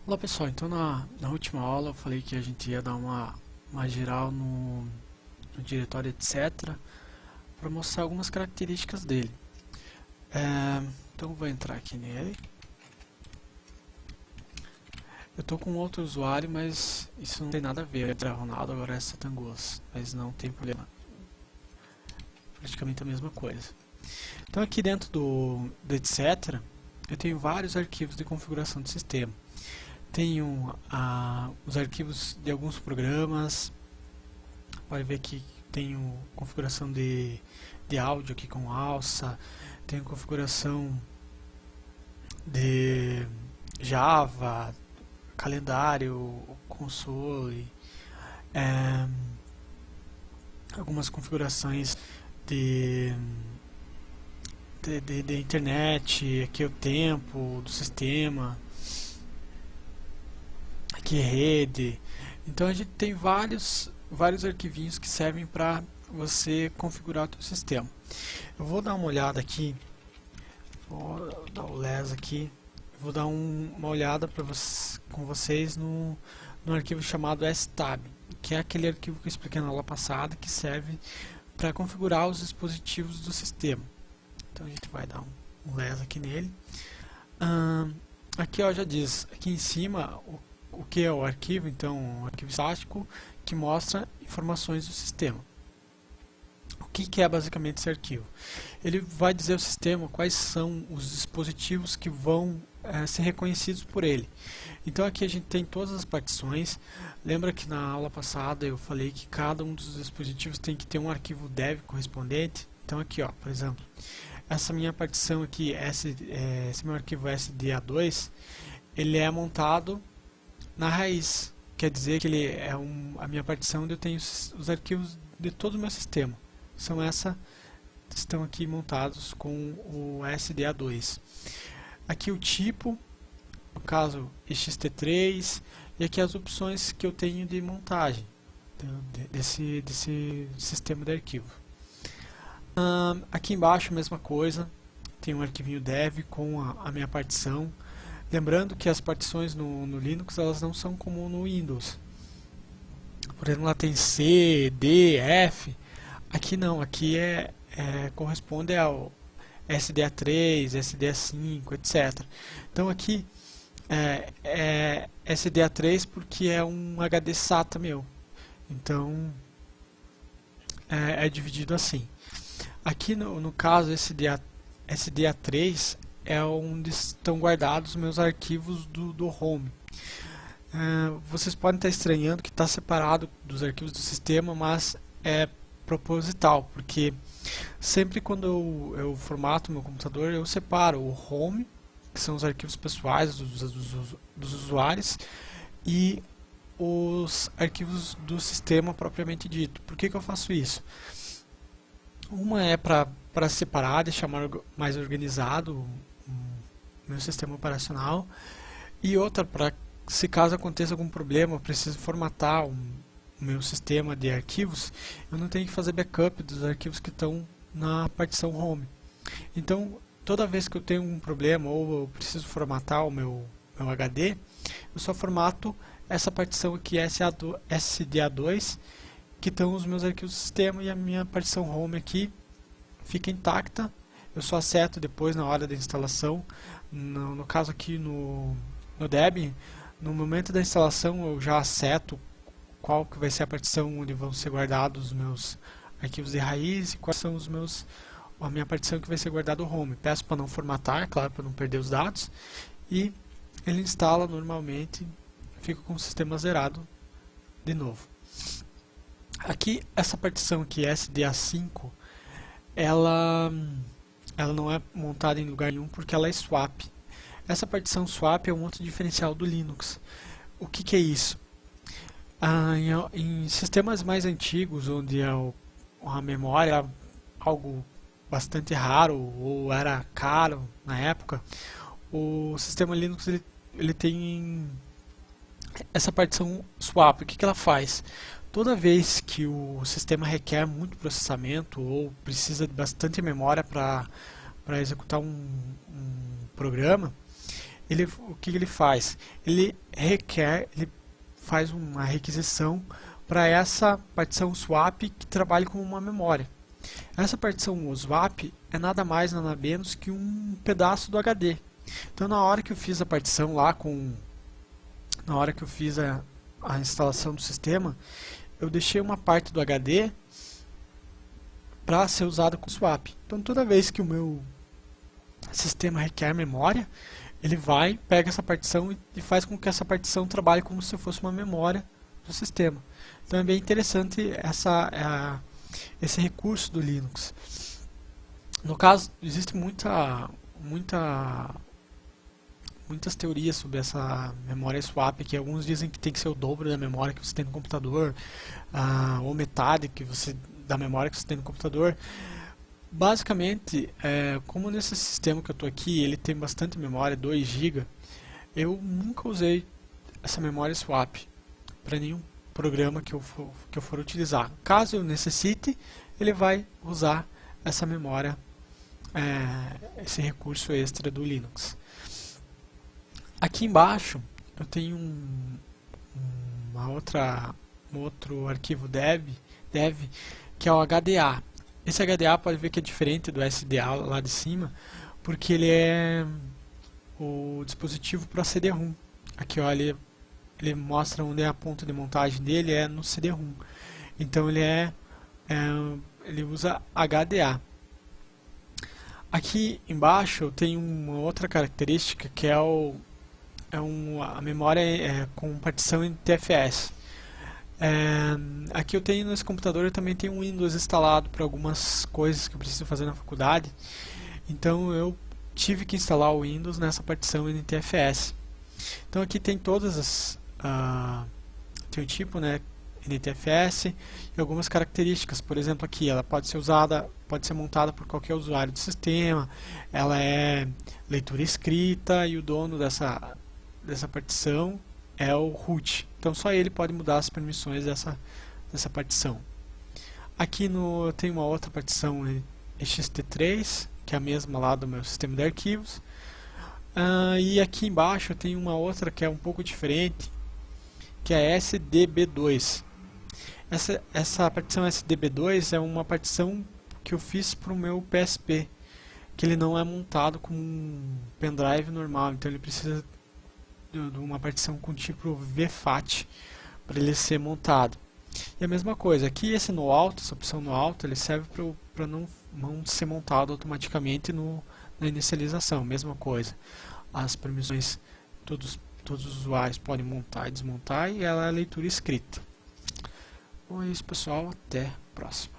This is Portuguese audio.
Olá pessoal, então na última aula eu falei que a gente ia dar uma geral no diretório etc para mostrar algumas características dele. Então eu vou entrar aqui nele. Eu estou com outro usuário, mas isso não tem nada a ver. Era Ronaldo, agora é Satangos, mas não tem problema. Praticamente a mesma coisa. Então aqui dentro do etc eu tenho vários arquivos de configuração do sistema. Tenho os arquivos de alguns programas. Pode ver que tenho configuração de áudio aqui com alça. Tenho configuração de Java, calendário, console. Algumas configurações de internet. Aqui é o tempo do sistema. Aqui é rede. Então a gente tem vários arquivinhos que servem para você configurar o seu sistema. Eu vou dar uma olhada aqui, vou dar o les aqui, vou dar uma olhada com vocês no arquivo chamado stab, que é aquele arquivo que eu expliquei na aula passada, que serve para configurar os dispositivos do sistema. Então a gente vai dar um les aqui nele. Aqui ó, já diz, aqui em cima o que é o arquivo. Então um arquivo estático que mostra informações do sistema. O que é basicamente esse arquivo? Ele vai dizer ao sistema quais são os dispositivos que vão ser reconhecidos por ele. Então aqui a gente tem todas as partições. Lembra que na aula passada eu falei que cada um dos dispositivos tem que ter um arquivo dev correspondente? Então aqui ó, por exemplo, essa minha partição aqui, esse meu arquivo SDA2, ele é montado na raiz. Quer dizer que ele é a minha partição onde eu tenho os arquivos de todo o meu sistema. Estão aqui montados com o SDA2. Aqui o tipo, no caso ext3, e aqui as opções que eu tenho de montagem desse sistema de arquivo. Aqui embaixo a mesma coisa, tem um arquivinho dev com a minha partição. Lembrando que as partições no Linux elas não são como no Windows. Por exemplo, lá tem C, D, F. Aqui não, aqui corresponde ao SDA3, SDA5, etc. Então aqui é SDA3 porque é um HD SATA meu. Então é dividido assim. Aqui no caso SDA3 é onde estão guardados os meus arquivos do home. Vocês podem estar estranhando que está separado dos arquivos do sistema, mas é proposital, porque sempre quando eu formato meu computador, eu separo o home, que são os arquivos pessoais dos usuários, e os arquivos do sistema propriamente dito. Por que eu faço isso? Uma é para separar, deixar mais organizado o meu sistema operacional, e outra para, se caso aconteça algum problema, eu preciso formatar o meu sistema de arquivos, eu não tenho que fazer backup dos arquivos que estão na partição home. Então, toda vez que eu tenho um problema ou eu preciso formatar o meu HD, eu só formato essa partição aqui, SDA2, que estão os meus arquivos do sistema, e a minha partição home aqui fica intacta. Eu só acerto depois na hora da instalação. No caso aqui no Debian, no momento da instalação eu já acerto qual que vai ser a partição onde vão ser guardados os meus arquivos de raiz e quais são a minha partição que vai ser guardado o home. Peço para não formatar, claro, para não perder os dados, e ele instala normalmente, fica com o sistema zerado de novo. Aqui essa partição aqui, SDA5, ela não é montada em lugar nenhum porque ela é swap. Essa partição swap é um outro diferencial do Linux. O que é isso? Em sistemas mais antigos, onde a memória era algo bastante raro ou era caro na época, o sistema Linux ele tem essa partição swap. O que ela faz? Toda vez que o sistema requer muito processamento ou precisa de bastante memória para executar um programa, o que ele faz? Ele faz uma requisição para essa partição swap que trabalha como uma memória. Essa partição swap é nada mais nada menos que um pedaço do HD. Então na hora que eu fiz a partição lá na hora que eu fiz a instalação do sistema, eu deixei uma parte do HD para ser usado com swap. Então toda vez que o meu sistema requer memória, ele pega essa partição e faz com que essa partição trabalhe como se fosse uma memória do sistema. Então é bem interessante esse recurso do Linux. No caso, existe muitas teorias sobre essa memória swap, que alguns dizem que tem que ser o dobro da memória que você tem no computador, ou metade da memória que você tem no computador. Basicamente, como nesse sistema que eu estou aqui, ele tem bastante memória, 2 GB, eu nunca usei essa memória swap para nenhum programa que eu for utilizar. Caso eu necessite, ele vai usar essa memória, esse recurso extra do Linux. Aqui embaixo eu tenho um outro arquivo dev, que é o HDA. Esse HDA pode ver que é diferente do SDA lá de cima, porque ele é o dispositivo para CD-ROM. Aqui ó, ele mostra onde é a ponta de montagem dele, é no CD-ROM. Então ele usa HDA. Aqui embaixo eu tenho uma outra característica que é a memória com partição em TFS. Aqui eu tenho nesse computador, eu também tenho um Windows instalado para algumas coisas que eu preciso fazer na faculdade. Então eu tive que instalar o Windows nessa partição NTFS. Então aqui tem todas tem o tipo, né, NTFS e algumas características. Por exemplo, aqui ela pode ser montada por qualquer usuário do sistema. Ela é leitura escrita e o dono dessa partição é o root. Então só ele pode mudar as permissões dessa partição. Aqui eu tenho uma outra partição ext3, que é a mesma lá do meu sistema de arquivos. E aqui embaixo eu tenho uma outra que é um pouco diferente, que é SDB2. Essa partição SDB2 é uma partição que eu fiz para o meu PSP, que ele não é montado com um pendrive normal, então ele precisa de uma partição com tipo VFAT para ele ser montado. E a mesma coisa, aqui essa opção no alto, ele serve para não ser montado automaticamente na inicialização. Mesma coisa, as permissões todos os usuários podem montar e desmontar, e ela é leitura escrita. Bom, é isso pessoal, até a próxima.